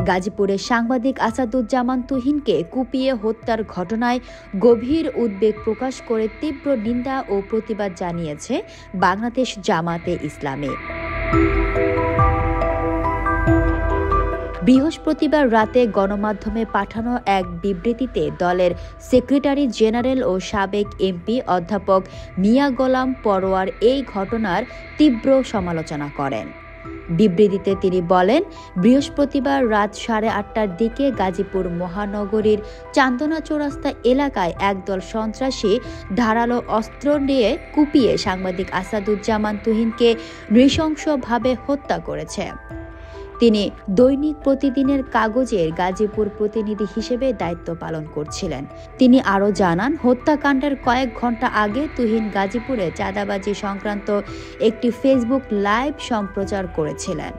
গাজীপুরের সাংবাদিক আসাদুজ্জামান তুহিনকে কুপিয়ে হত্যার ঘটনায় গভীর উদ্বেগ প্রকাশ করে তীব্র নিন্দা ও প্রতিবাদ জানিয়েছে বাংলাদেশ জামায়াতে ইসলামী। বৃহস্পতিবার রাতে গণমাধ্যমে পাঠানো এক বিবৃতিতে দলের সেক্রেটারি জেনারেল ও সাবেক এমপি অধ্যাপক মিয়া গোলাম পরোয়ার এই ঘটনার তীব্র সমালোচনা করেন। বিবৃতিতে তিনি বলেন, বৃহস্পতিবার রাত 8:30টার দিকে গাজীপুর মহানগরীর চান্দনা চৌরাস্তা এলাকায় একদল সন্ত্রাসী ধারালো অস্ত্র নিয়ে কুপিয়ে সাংবাদিক আসাদুজ্জামান তুহিনকে নৃশংসভাবে হত্যা করেছে। তিনি দৈনিক প্রতিদিনের কাগজের গাজীপুর প্রতিনিধি হিসেবে দায়িত্ব পালন করছিলেন। তিনি আরও জানান, হত্যাকাণ্ডের কয়েক ঘন্টা আগে তুহিন গাজীপুরে চাঁদাবাজি সংক্রান্ত একটি ফেসবুক লাইভ সম্প্রচার করেছিলেন,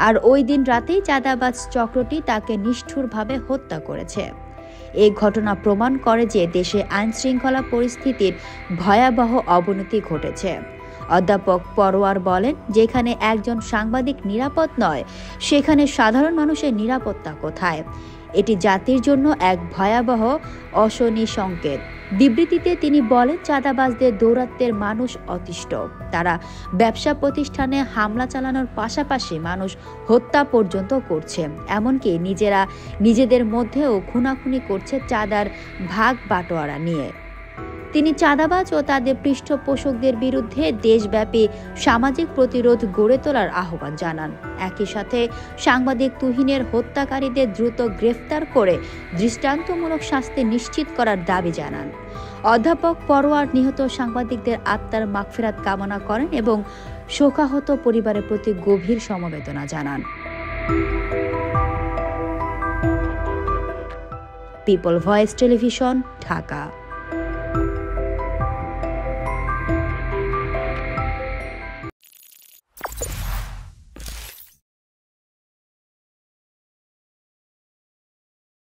আর ওই দিন রাতেই চাঁদাবাজ চক্রটি তাকে নিষ্ঠুরভাবে হত্যা করেছে। এই ঘটনা প্রমাণ করে যে দেশে আইনশৃঙ্খলা পরিস্থিতির ভয়াবহ অবনতি ঘটেছে। অধ্যাপক পরোয়ার বলেন, যেখানে একজন সাংবাদিক নিরাপদ নয়, সেখানে সাধারণ মানুষের নিরাপত্তা কোথায়? এটি জাতির জন্য এক ভয়াবহ অশনি সংকেত। বিবৃতিতে তিনি বলেন, চাঁদাবাজদের দৌরাত্ম্যের মানুষ অতিষ্ঠ। তারা ব্যবসা প্রতিষ্ঠানে হামলা চালানোর পাশাপাশি মানুষ হত্যা পর্যন্ত করছে, এমনকি নিজেদের মধ্যেও খুনাখুনি করছে চাঁদার ভাগ বাটোয়ারা নিয়ে। তিনি চাঁদাবাজ ও তাদের পৃষ্ঠপোষকদের বিরুদ্ধে দেশব্যাপী সামাজিক প্রতিরোধ গড়ে তোলার আহ্বান জানান। একই সাথে সাংবাদিক তুহিনের হত্যাকারীদের দ্রুত গ্রেফতার করে দৃষ্টান্তমূলক শাস্তি নিশ্চিত করার দাবি জানান। অধ্যাপক পরোয়ার নিহত সাংবাদিকদের আত্মার মাগফিরাত কামনা করেন এবং শোকাহত পরিবারের প্রতি গভীর সমবেদনা জানান। People voice television, Dhaka.